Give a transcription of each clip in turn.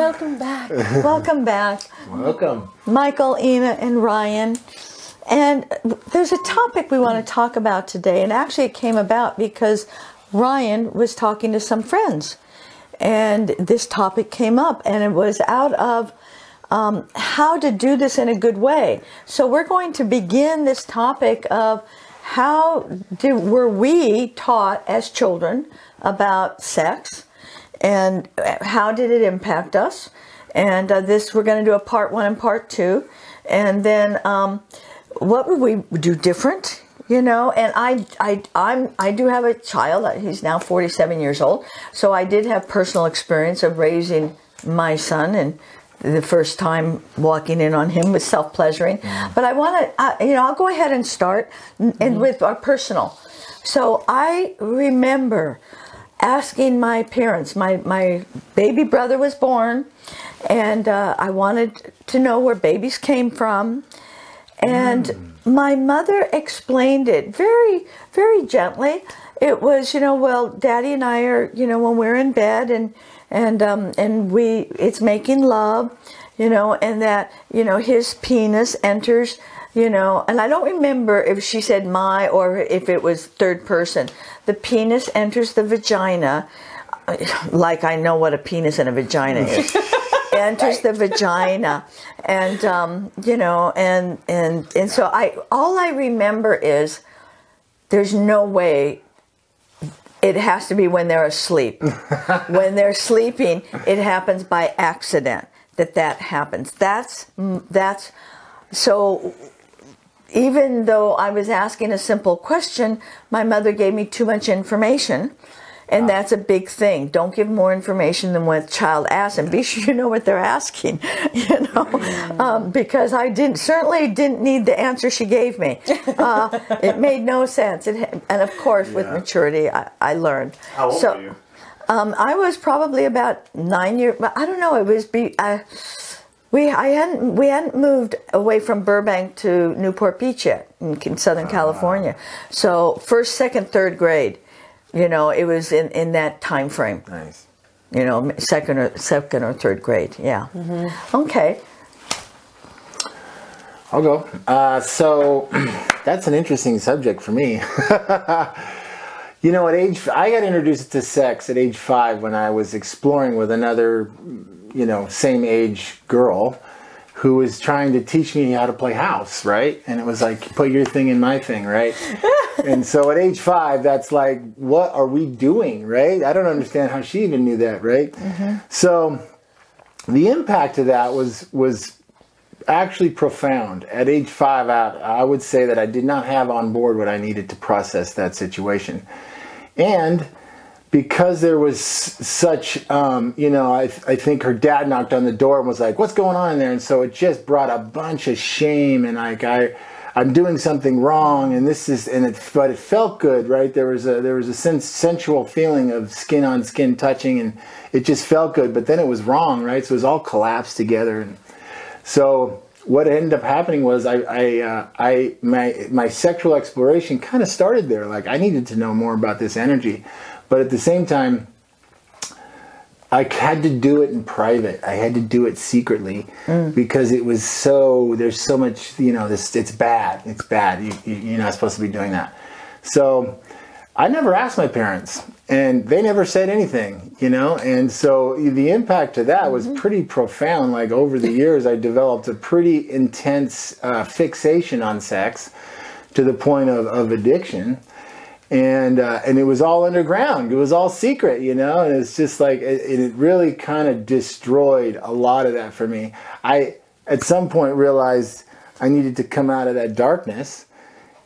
Welcome back. Welcome back. Welcome. Michael, Ina, and Ryan. And there's a topic we want to talk about today. And actually it came about because Ryan was talking to some friends. And this topic came up. And it was out of how to do this in a good way. So we're going to begin this topic of were we taught as children about sex, and how did it impact us? And this, we're going to do a part 1 and part 2, and then what would we do different? You know, and I do have a child. He's now 47 years old, so I did have personal experience of raising my son, and the first time walking in on him was self-pleasuring. Mm. But I want to, I'll go ahead and start and with our personal. So I remember asking my parents, my baby brother was born, and I wanted to know where babies came from. And my mother explained it very, very gently. It was, well, Daddy and I are, when we're in bed and it's making love, and that, his penis enters, and I don't remember if she said my or if it was third person. The penis enters the vagina, like I know what a penis and a vagina is. Enters the vagina, and and so all I remember is there's no way. It has to be when they're asleep. When they're sleeping, it happens by accident that happens. That's so. Even though I was asking a simple question, my mother gave me too much information. And that's a big thing. Don't give more information than what the child asks, and be sure you know what they're asking, because I certainly didn't need the answer she gave me. It made no sense. And of course, with maturity, I learned. How old were you? I was probably about 9 years. I don't know. It was we hadn't moved away from Burbank to Newport Beach yet in Southern California. So first, second, third grade. It was in that time frame. Nice. Second or third grade. Yeah. Mm-hmm. Okay. I'll go. So that's an interesting subject for me. At age, I got introduced to sex at age 5 when I was exploring with another, same age girl who was trying to teach me how to play house, right? And it was like, put your thing in my thing, right? And so at age 5, that's like, what are we doing, right? I don't understand how she even knew that, right? Mm-hmm. So the impact of that was actually profound. At age 5, I would say that I did not have on board what I needed to process that situation. And because there was such, I think her dad knocked on the door and was like, what's going on in there? And so it just brought a bunch of shame, and I'm doing something wrong, and but it felt good, right? There was a sensual feeling of skin on skin touching, and it just felt good, but then it was wrong, right? So it was all collapsed together. And so what ended up happening was my sexual exploration kind of started there. Like, I needed to know more about this energy. But at the same time, I had to do it in private. I had to do it secretly because it was there's so much, it's bad. It's bad. You're not supposed to be doing that. So I never asked my parents, and they never said anything, And so the impact of that was pretty profound. Like, over the years, I developed a pretty intense fixation on sex to the point of addiction. And it was all underground. It was all secret, And it's just like, it really kind of destroyed a lot of that for me. I, at some point, realized I needed to come out of that darkness,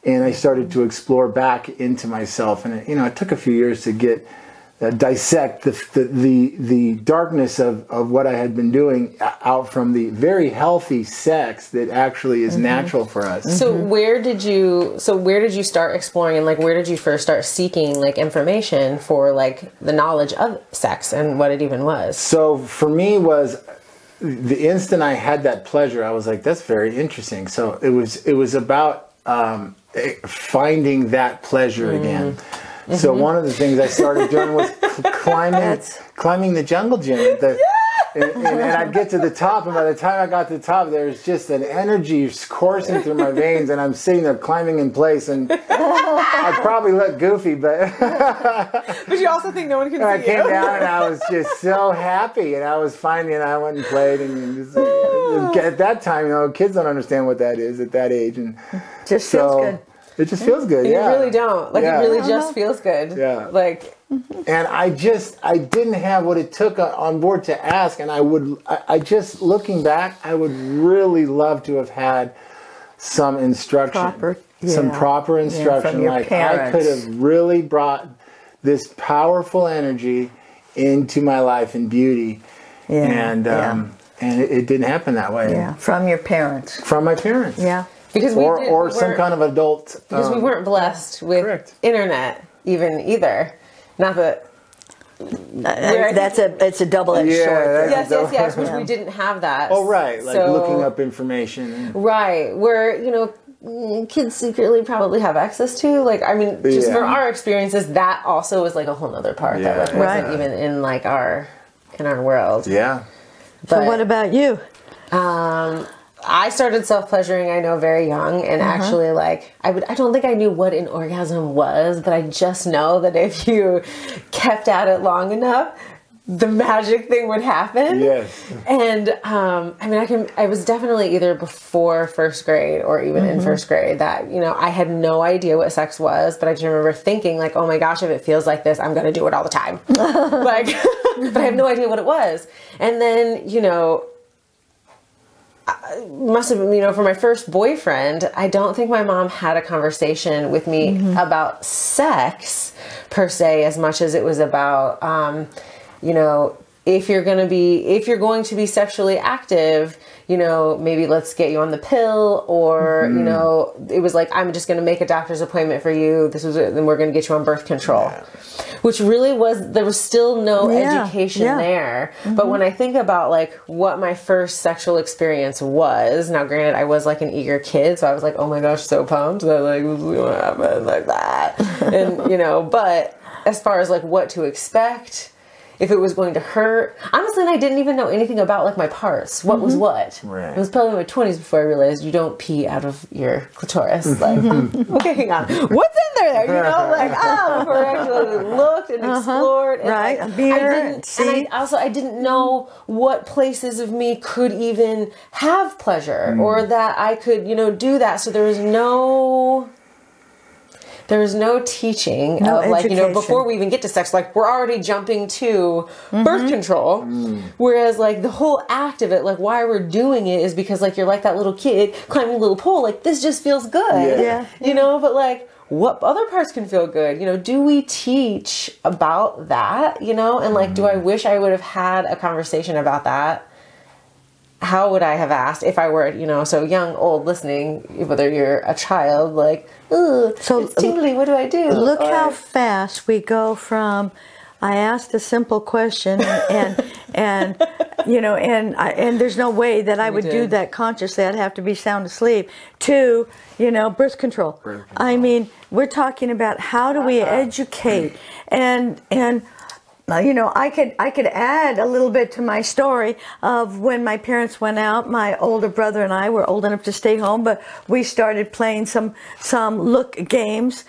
and I started to explore back into myself. And it took a few years to dissect the darkness of what I had been doing out from the very healthy sex that actually is natural for us. So where did you start exploring, and where did you first start seeking information for the knowledge of sex and what it even was? So for me was the instant I had that pleasure, I was like, that's very interesting. So it was about finding that pleasure again. So one of the things I started doing was climbing the jungle gym. and I'd get to the top, and by the time I got to the top, there's just an energy coursing through my veins, and I'm sitting there climbing in place, and I probably look goofy, but but you also think no one can see I you. came down, and I was just so happy, and I was finding, and I went and played, and just, at that time, kids don't understand what that is at that age, and Just feels good. It just feels good. You really don't. It really just feels good. Yeah. And I didn't have what it took on board to ask, and I just looking back, I would really love to have had some instruction, some proper instruction. from your like parents. I could have really brought this powerful energy into my life and beauty, and it didn't happen that way. Yeah, from your parents. From my parents. Yeah. because Or some kind of adult. Because we weren't blessed with internet either. Not that it's a double-edged sword. Yes, which we didn't have that. Oh, right, looking up information. Right, where, kids secretly probably have access to. Just from our experiences, that also was a whole other part that wasn't even in our world. Yeah. So what about you? I started self-pleasuring, I know, very young, and actually, I don't think I knew what an orgasm was, but I just know that if you kept at it long enough, the magic thing would happen. Yes. And, I was definitely either before first grade or even in first grade that, I had no idea what sex was, but I just remember thinking, oh my gosh, if it feels like this, I'm going to do it all the time. But I have no idea what it was. And then, must have been, for my first boyfriend, I don't think my mom had a conversation with me about sex per se, as much as it was about, if you're going to be sexually active, maybe let's get you on the pill, or, it was I'm just going to make a doctor's appointment for you. Then we're going to get you on birth control, which really there was still no education there. But when I think about what my first sexual experience was, now granted, I was an eager kid. So I was oh my gosh, so pumped that this was going to happen like that. And, but as far as what to expect, if it was going to hurt. Honestly, I didn't even know anything about my parts. What was what? Right. It was probably in my 20s before I realized you don't pee out of your clitoris. Okay, hang on. What's in there? Before I actually looked and explored. And right. I didn't know what places of me could even have pleasure or that I could, do that. So there was no teaching of before we even get to sex, we're already jumping to birth control. Whereas the whole act of it, why we're doing it is because you're that little kid climbing a little pole, this just feels good. Yeah. But what other parts can feel good? Do we teach about that? And do I wish I would have had a conversation about that? How would I have asked if I were, so young, old, listening, whether you're a child, ooh, so it's tingly, what do I do? Look how fast we go from, I asked a simple question and there's no way that I would do that consciously. I'd have to be sound asleep, to, birth control. I mean, we're talking about how do we educate and I could add a little bit to my story of when my parents went out. My older brother and I were old enough to stay home, but we started playing some look games,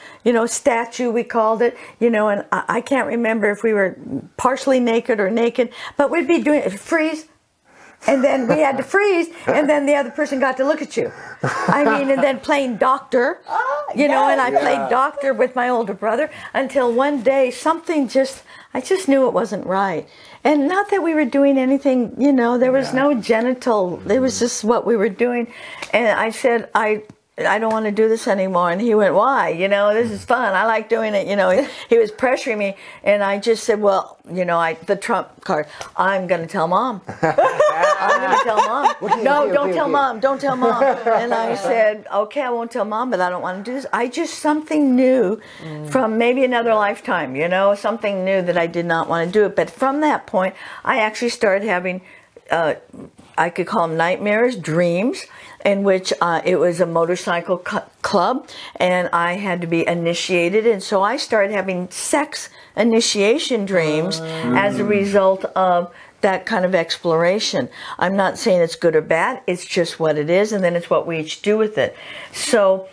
statue we called it, and I can't remember if we were partially naked or naked, but we'd be doing freeze. And then we had to freeze, and then the other person got to look at you. And then playing doctor, and I played doctor with my older brother until one day I just knew it wasn't right. And not that we were doing anything, there was no genital, it was just what we were doing. And I said, I don't want to do this anymore. And he went, why? This is fun. I like doing it. He was pressuring me. And I just said, well, the trump card, I'm going to tell Mom. I'm going to tell Mom. No, don't tell Mom. Don't tell Mom. And I said, okay, I won't tell Mom, but I don't want to do this. Something new from maybe another lifetime, something new that I did not want to do it. But from that point, I actually started having, I could call them nightmares, dreams, in which it was a motorcycle club, and I had to be initiated. And so I started having sex initiation dreams as a result of that kind of exploration. I'm not saying it's good or bad. It's just what it is, and then it's what we each do with it. So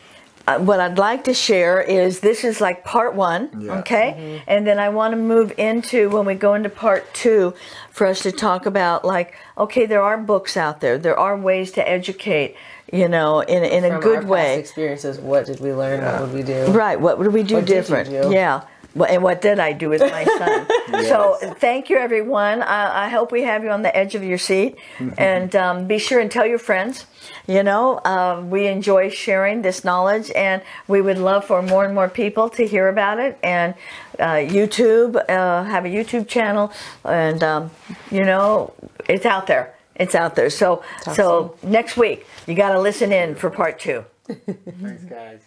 what I'd like to share is this is like part one, okay? And then I want to move into, when we go into part two, for us to talk about, like, okay, there are books out there. There are ways to educate, in a good way. Past experiences, what did we learn? What would we do? Right, what would we do different? Yeah. And what did I do with my son? So thank you, everyone. I hope we have you on the edge of your seat. And be sure and tell your friends. We enjoy sharing this knowledge, and we would love for more and more people to hear about it. And YouTube, have a YouTube channel, and, it's out there. It's out there. So next week, you got to listen in for part two. Thanks, guys.